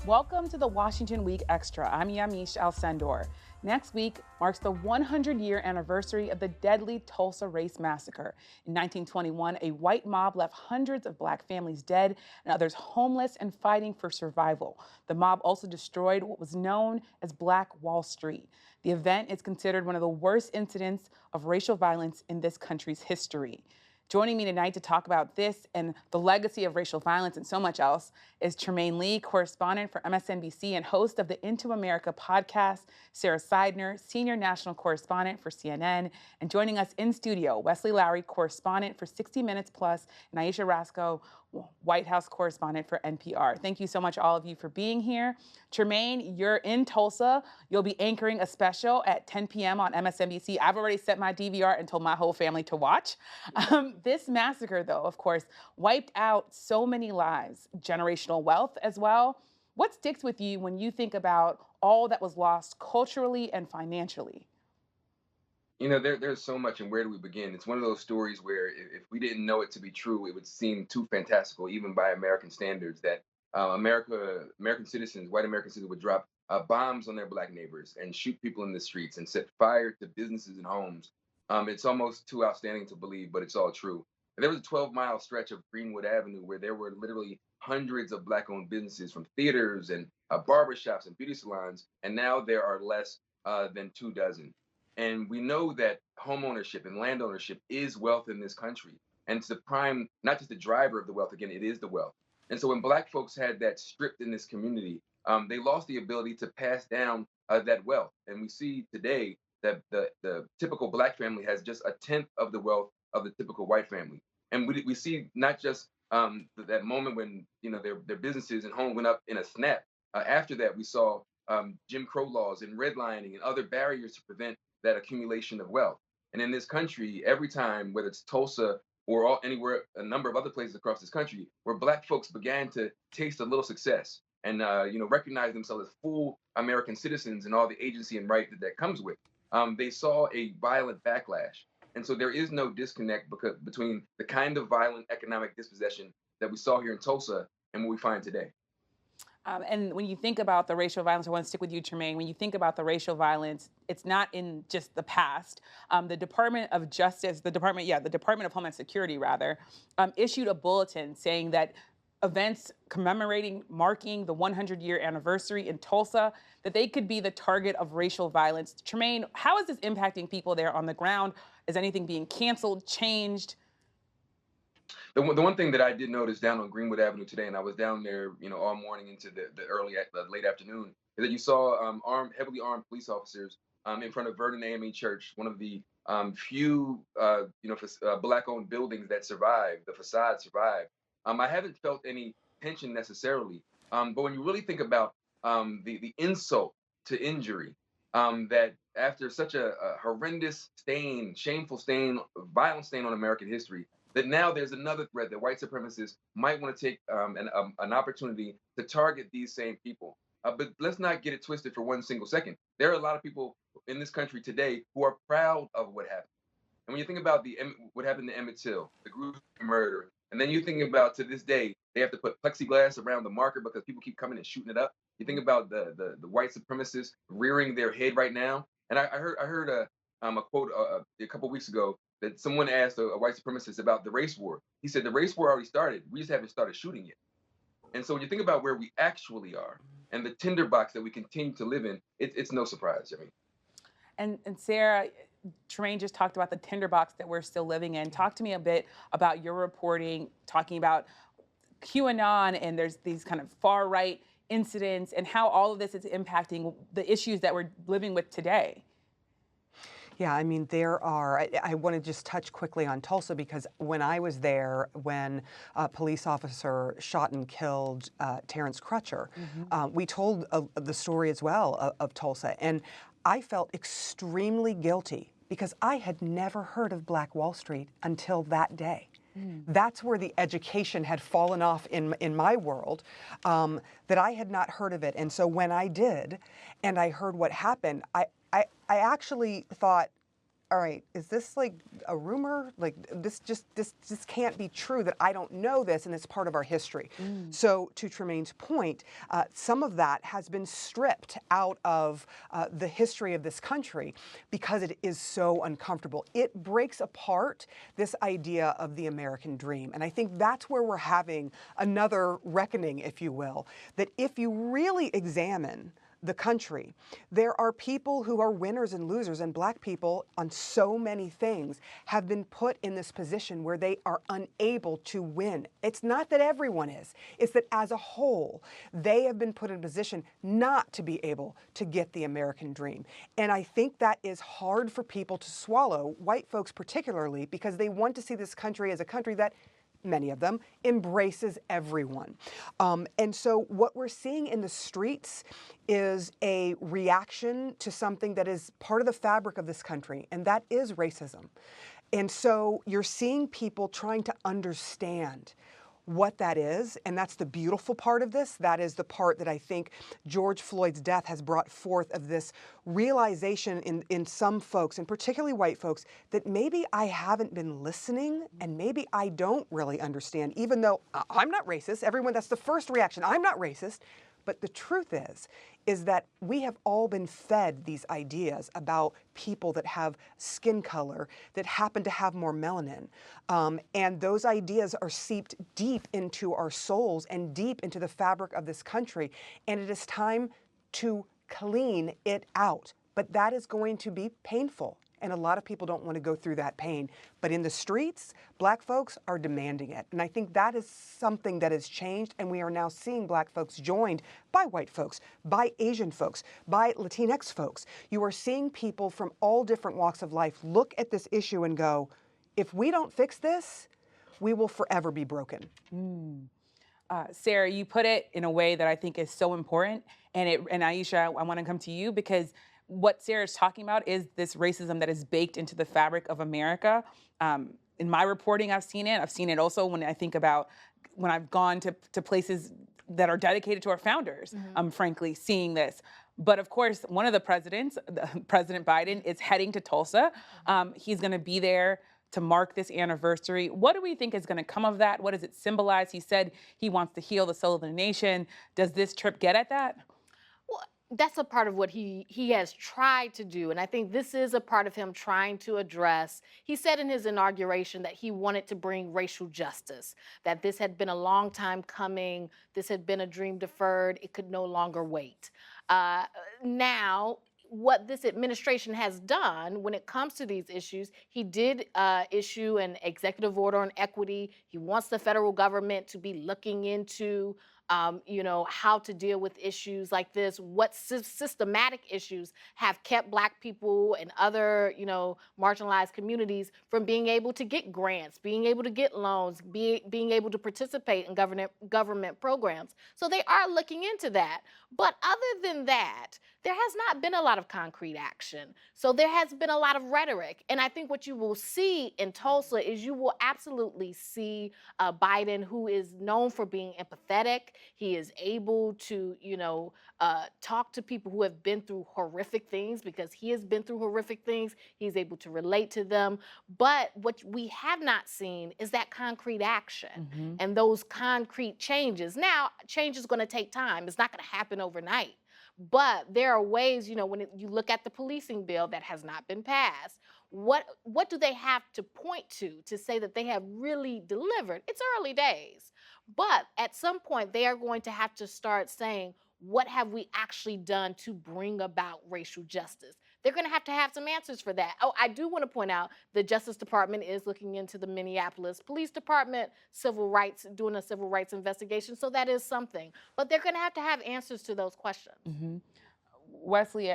Welcome to the Washington Week Extra. I'm Yamiche Alcindor. Next week marks the 100-year anniversary of the deadly Tulsa Race Massacre. In 1921, a white mob left hundreds of black families dead and others homeless and fighting for survival. The mob also destroyed what was known as Black Wall Street. The event is considered one of the worst incidents of racial violence in this country's history. Joining me tonight to talk about this and the legacy of racial violence and so much else is Trymaine Lee, correspondent for MSNBC and host of the Into America podcast, Sara Sidner, senior national correspondent for CNN, and joining us in studio, Wesley Lowery, correspondent for 60 Minutes Plus, and Ayesha Rascoe, White House correspondent for NPR. Thank you so much, all of you, for being here. Trymaine, you're in Tulsa. You'll be anchoring a special at 10 p.m. on MSNBC. I've already set my DVR and told my whole family to watch. This massacre, though, of course, wiped out so many lives, generational wealth as well. What sticks with you when you think about all that was lost culturally and financially? There's so much, and where do we begin? It's one of those stories where if we didn't know it to be true, it would seem too fantastical, even by American standards, that American citizens, white American citizens, would drop bombs on their black neighbors and shoot people in the streets and set fire to businesses and homes. It's almost too outstanding to believe, but it's all true. And there was a 12-mile stretch of Greenwood Avenue where there were literally hundreds of black-owned businesses, from theaters and barbershops and beauty salons, and now there are less than 2 dozen. And we know that home ownership and land ownership is wealth in this country. And it's the prime, not just the driver of the wealth, again, it is the wealth. And so when black folks had that stripped in this community, they lost the ability to pass down that wealth. And we see today that the typical black family has just a tenth of the wealth of the typical white family. And we see not just that moment when their businesses and home went up in a snap. After that, we saw Jim Crow laws and redlining and other barriers to prevent that accumulation of wealth. And in this country, every time, whether it's Tulsa or anywhere, a number of other places across this country, where black folks began to taste a little success and recognize themselves as full American citizens and all the agency and right that comes with, they saw a violent backlash. And so there is no disconnect between the kind of violent economic dispossession that we saw here in Tulsa and what we find today. And when you think about the racial violence, I want to stick with you, Trymaine. When you think about the racial violence, it's not in just the past. The Department of Justice, the Department of Homeland Security, rather, issued a bulletin saying that events commemorating, marking the 100-year anniversary in Tulsa, that they could be the target of racial violence. Trymaine, how is this impacting people there on the ground? Is anything being canceled, changed? The one thing that I did notice down on Greenwood Avenue today, and I was down there, all morning into the late afternoon, is that you saw heavily armed police officers in front of Verdant AME Church, one of the few, black-owned buildings that survived. The facade survived. I haven't felt any tension necessarily, but when you really think about the insult to injury, that after such a horrendous stain, shameful stain, violent stain on American history, that now there's another threat that white supremacists might want to take an opportunity to target these same people. But let's not get it twisted for one single second. There are a lot of people in this country today who are proud of what happened. And when you think about what happened to Emmett Till, the gruesome murder, and then you think about, to this day, they have to put plexiglass around the marker because people keep coming and shooting it up. You think about the white supremacists rearing their head right now. And I heard a quote a couple weeks ago that someone asked a white supremacist about the race war. He said the race war already started. We just haven't started shooting yet. And so when you think about where we actually are and the tinderbox that we continue to live in, it's no surprise. I mean, And Sara, Trymaine just talked about the tinderbox that we're still living in. Talk to me a bit about your reporting, talking about QAnon and there's these kind of far right incidents and how all of this is impacting the issues that we're living with today. Yeah, I mean, I want to just touch quickly on Tulsa because when I was there, when a police officer shot and killed Terrence Crutcher, we told the story as well of Tulsa. And I felt extremely guilty because I had never heard of Black Wall Street until that day. That's where the education had fallen off in my world, that I had not heard of it. And so when I did, and I heard what happened, I actually thought, all right, is this like a rumor? Like this can't be true that I don't know this and it's part of our history. So to Tremaine's point, some of that has been stripped out of the history of this country because it is so uncomfortable. It breaks apart this idea of the American dream. And I think that's where we're having another reckoning, if you will, that if you really examine the country, there are people who are winners and losers, and Black people on so many things have been put in this position where they are unable to win. It's not that everyone is, it's that as a whole, they have been put in a position not to be able to get the American dream. And I think that is hard for people to swallow, white folks particularly, because they want to see this country as a country that many of them, embraces everyone. And so what we're seeing in the streets is a reaction to something that is part of the fabric of this country, and that is racism. And so you're seeing people trying to understand what that is, and that's the beautiful part of this. That is the part that I think George Floyd's death has brought forth of this realization in some folks, and particularly white folks, that maybe I haven't been listening and maybe I don't really understand, even though I'm not racist. Everyone, that's the first reaction. I'm not racist. But the truth is that we have all been fed these ideas about people that have skin color, that happen to have more melanin. And those ideas are seeped deep into our souls and deep into the fabric of this country. And it is time to clean it out. But that is going to be painful. And a lot of people don't want to go through that pain. But in the streets, Black folks are demanding it. And I think that is something that has changed. And we are now seeing Black folks joined by white folks, by Asian folks, by Latinx folks. You are seeing people from all different walks of life look at this issue and go, if we don't fix this, we will forever be broken. Sarah, you put it in a way that I think is so important. And Aisha, I want to come to you because what Sarah's talking about is this racism that is baked into the fabric of America. In my reporting, I've seen it. I've seen it also when I think about when I've gone to places that are dedicated to our founders, frankly, seeing this. But of course, one of the presidents, President Biden, is heading to Tulsa. He's going to be there to mark this anniversary. What do we think is going to come of that? What does it symbolize? He said he wants to heal the soul of the nation. Does this trip get at that? Well, that's a part of what he has tried to do. And I think this is a part of him trying to address. He said in his inauguration that he wanted to bring racial justice, that this had been a long time coming. This had been a dream deferred. It could no longer wait. Now, what this administration has done when it comes to these issues, he did issue an executive order on equity. He wants the federal government to be looking into how to deal with issues like this, what systematic issues have kept Black people and other, marginalized communities from being able to get grants, being able to get loans, being able to participate in government programs. So they are looking into that. But other than that, there has not been a lot of concrete action. So there has been a lot of rhetoric. And I think what you will see in Tulsa is you will absolutely see Biden, who is known for being empathetic. He is able to, talk to people who have been through horrific things because he has been through horrific things. He's able to relate to them. But what we have not seen is that concrete action and those concrete changes. Now, change is going to take time. It's not going to happen overnight. But there are ways, when you look at the policing bill that has not been passed, what do they have to point to say that they have really delivered? It's early days. But at some point, they are going to have to start saying, what have we actually done to bring about racial justice? They're going to have some answers for that. Oh, I do want to point out the Justice Department is looking into the Minneapolis Police Department, doing a civil rights investigation. So that is something. But they're going to have answers to those questions. Wesley,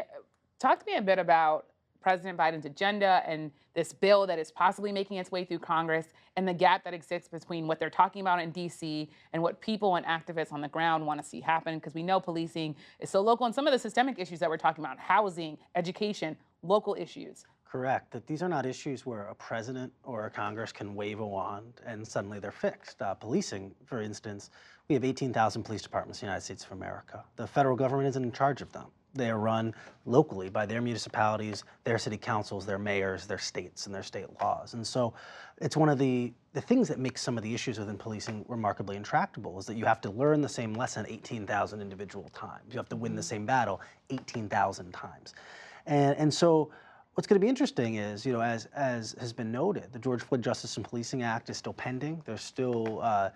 talk to me a bit about President Biden's agenda and this bill that is possibly making its way through Congress and the gap that exists between what they're talking about in DC and what people and activists on the ground want to see happen, because we know policing is so local and some of the systemic issues that we're talking about, housing, education, local issues. Correct, that these are not issues where a president or a Congress can wave a wand and suddenly they're fixed. Policing, for instance, we have 18,000 police departments in the United States of America. The federal government isn't in charge of them. They are run locally by their municipalities, their city councils, their mayors, their states, and their state laws. And so it's one of the things that makes some of the issues within policing remarkably intractable is that you have to learn the same lesson 18,000 individual times. You have to win the same battle 18,000 times. And so what's going to be interesting is, as has been noted, the George Floyd Justice and Policing Act is still pending. There's still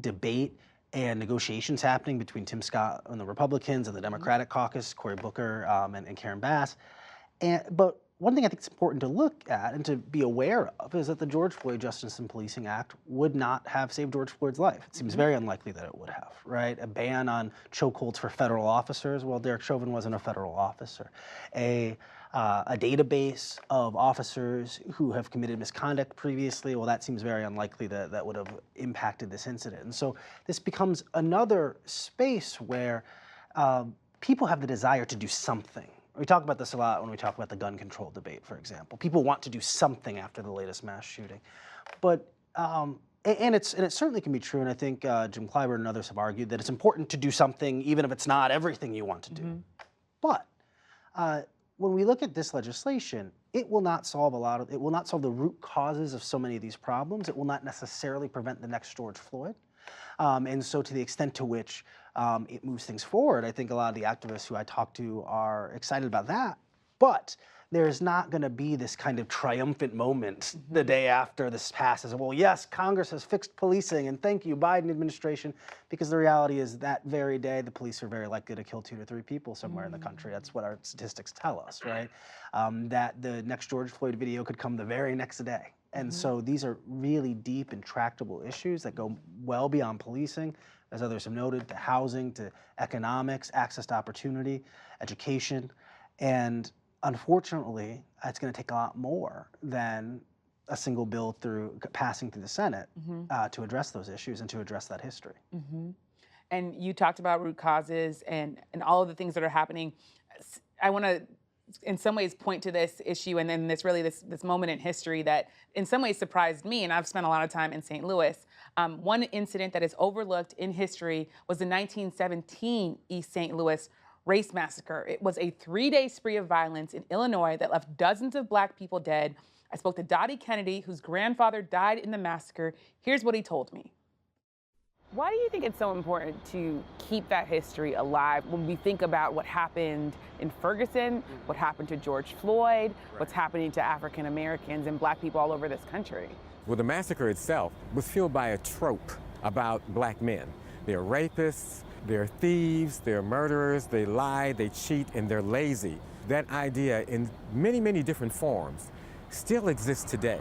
debate and negotiations happening between Tim Scott and the Republicans and the Democratic caucus, Cory Booker and Karen Bass. But one thing I think it's important to look at and to be aware of is that the George Floyd Justice and Policing Act would not have saved George Floyd's life. It seems very unlikely that it would have, right? A ban on chokeholds for federal officers. Well, Derek Chauvin wasn't a federal officer. A database of officers who have committed misconduct previously, well, that seems very unlikely that that would have impacted this incident. And so this becomes another space where people have the desire to do something. We talk about this a lot when we talk about the gun control debate, for example. People want to do something after the latest mass shooting. But and it certainly can be true, and I think Jim Clyburn and others have argued that it's important to do something even if it's not everything you want to do. But when we look at this legislation, it will not solve it will not solve the root causes of so many of these problems. It will not necessarily prevent the next George Floyd. And so to the extent to which it moves things forward, I think a lot of the activists who I talk to are excited about that. But there's not going to be this kind of triumphant moment the day after this passes. Well, yes, Congress has fixed policing, and thank you, Biden administration, because the reality is that very day, the police are very likely to kill 2 to 3 people somewhere in the country. That's what our statistics tell us, right? That the next George Floyd video could come the very next day. And so these are really deep, intractable issues that go well beyond policing, as others have noted, to housing, to economics, access to opportunity, education. And unfortunately, it's going to take a lot more than a single bill passing through the Senate to address those issues and to address that history. And you talked about root causes and all of the things that are happening. I want to, in some ways, point to this issue and then this moment in history that in some ways surprised me, and I've spent a lot of time in St. Louis. One incident that is overlooked in history was the 1917 East St. Louis race massacre. It was a 3-day spree of violence in Illinois that left dozens of Black people dead. I spoke to Dottie Kennedy, whose grandfather died in the massacre. Here's what he told me. Why do you think it's so important to keep that history alive when we think about what happened in Ferguson, what happened to George Floyd, what's happening to African Americans and Black people all over this country? Well, the massacre itself was fueled by a trope about Black men. They're rapists, they're thieves, they're murderers, they lie, they cheat, and they're lazy. That idea in many, many different forms still exists today.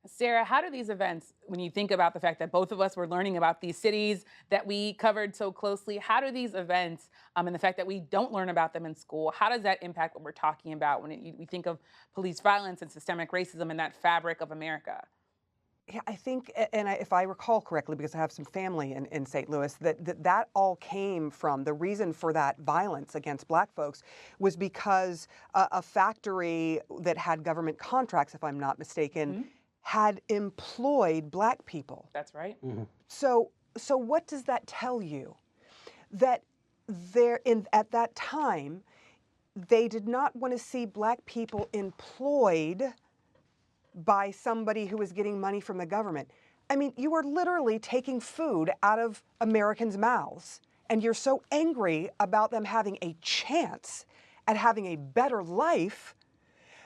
Sarah, how do these events, when you think about the fact that both of us were learning about these cities that we covered so closely, how do these events and the fact that we don't learn about them in school, how does that impact what we're talking about when we think of police violence and systemic racism and that fabric of America? Yeah, I think, and if I recall correctly, because I have some family in St. Louis, that all came from the reason for that violence against Black folks was because a factory that had government contracts, if I'm not mistaken, had employed Black people. That's right. So what does that tell you? That at that time, they did not want to see Black people employed by somebody who was getting money from the government. I mean, you are literally taking food out of Americans' mouths, and you're so angry about them having a chance at having a better life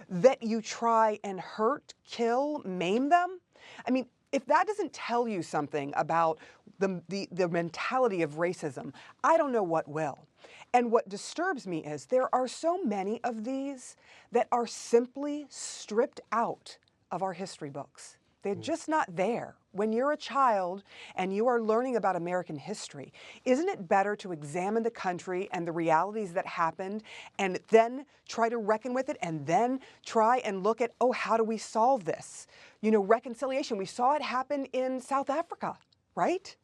that you try and hurt, kill, maim them. I mean, if that doesn't tell you something about the mentality of racism, I don't know what will. And what disturbs me is there are so many of these that are simply stripped out of our history books. They're just not there. When you're a child and you are learning about American history, isn't it better to examine the country and the realities that happened and then try to reckon with it and then try and look at, oh, how do we solve this? You know, reconciliation. We saw it happen in South Africa, right?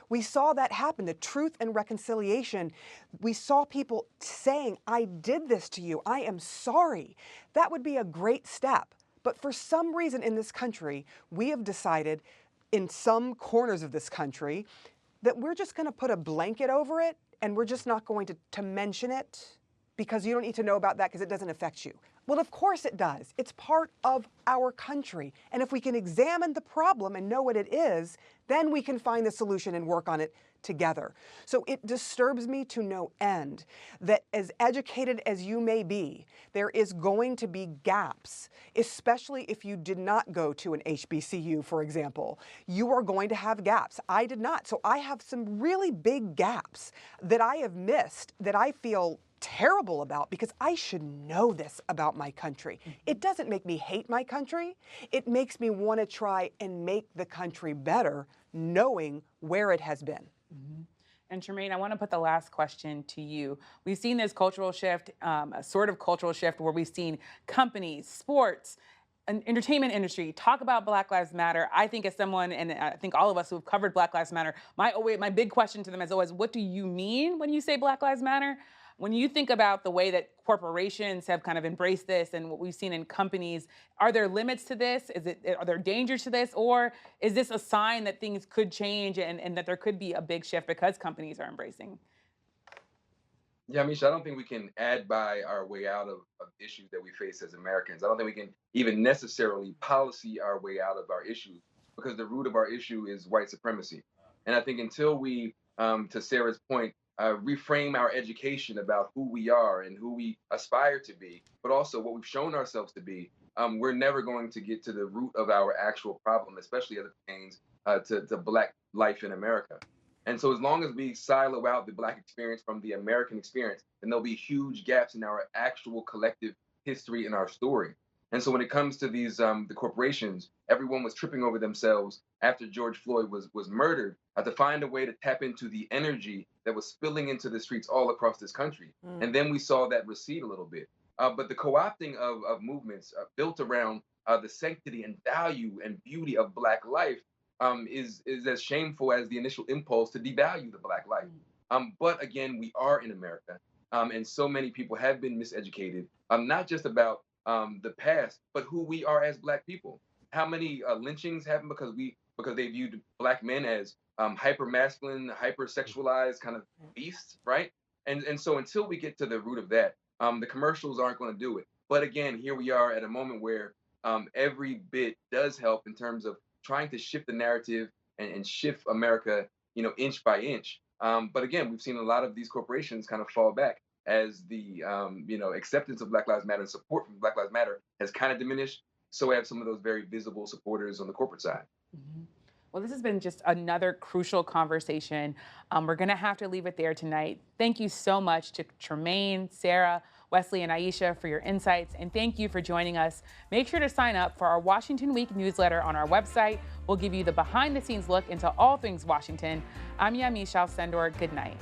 We saw that happen, the truth and reconciliation. We saw people saying, I did this to you. I am sorry. That would be a great step. But for some reason in this country, we have decided in some corners of this country that we're just going to put a blanket over it and we're just not going to mention it because you don't need to know about that because it doesn't affect you. Well, of course it does. It's part of our country. And if we can examine the problem and know what it is, then we can find the solution and work on it together. So it disturbs me to no end that as educated as you may be, there is going to be gaps, especially if you did not go to an HBCU, for example. You are going to have gaps. I did not. So I have some really big gaps that I have missed that I feel terrible about because I should know this about my country. It doesn't make me hate my country. It makes me want to try and make the country better, knowing where it has been. And Tremaine, I want to put the last question to you. We've seen this cultural shift, a sort of cultural shift where we've seen companies, sports, an entertainment industry talk about Black Lives Matter. I think as someone, and I think all of us who have covered Black Lives Matter, my big question to them is always, what do you mean when you say Black Lives Matter? When you think about the way that corporations have kind of embraced this and what we've seen in companies, are there limits to this? Are there dangers to this? Or is this a sign that things could change and that there could be a big shift because companies are embracing? Yeah, Misha, I don't think we can add by our way out of issues that we face as Americans. I don't think we can even necessarily policy our way out of our issues because the root of our issue is white supremacy. And I think until we, to Sarah's point, reframe our education about who we are and who we aspire to be, but also what we've shown ourselves to be, we're never going to get to the root of our actual problem, especially as it pertains to Black life in America. And so as long as we silo out the Black experience from the American experience, then there'll be huge gaps in our actual collective history and our story. And so when it comes to these the corporations, everyone was tripping over themselves after George Floyd was murdered to find a way to tap into the energy that was spilling into the streets all across this country. And then we saw that recede a little bit. But the co-opting of movements built around the sanctity and value and beauty of Black life is as shameful as the initial impulse to devalue the Black life. But again, we are in America, and so many people have been miseducated, not just about the past, but who we are as Black people. How many lynchings happen because they viewed Black men as hyper masculine, hyper sexualized kind of beasts, right? And so until we get to the root of that, the commercials aren't going to do it. But again, here we are at a moment where every bit does help in terms of trying to shift the narrative and shift America, inch by inch. But again, we've seen a lot of these corporations kind of fall back as the acceptance of Black Lives Matter and support from Black Lives Matter has kind of diminished. So have some of those very visible supporters on the corporate side. Well, this has been just another crucial conversation. We're going to have to leave it there tonight. Thank you so much to Tremaine, Sarah, Wesley, and Aisha for your insights, and thank you for joining us. Make sure to sign up for our Washington Week newsletter on our website. We'll give you the behind-the-scenes look into all things Washington. I'm Yamiche Alcindor. Good night.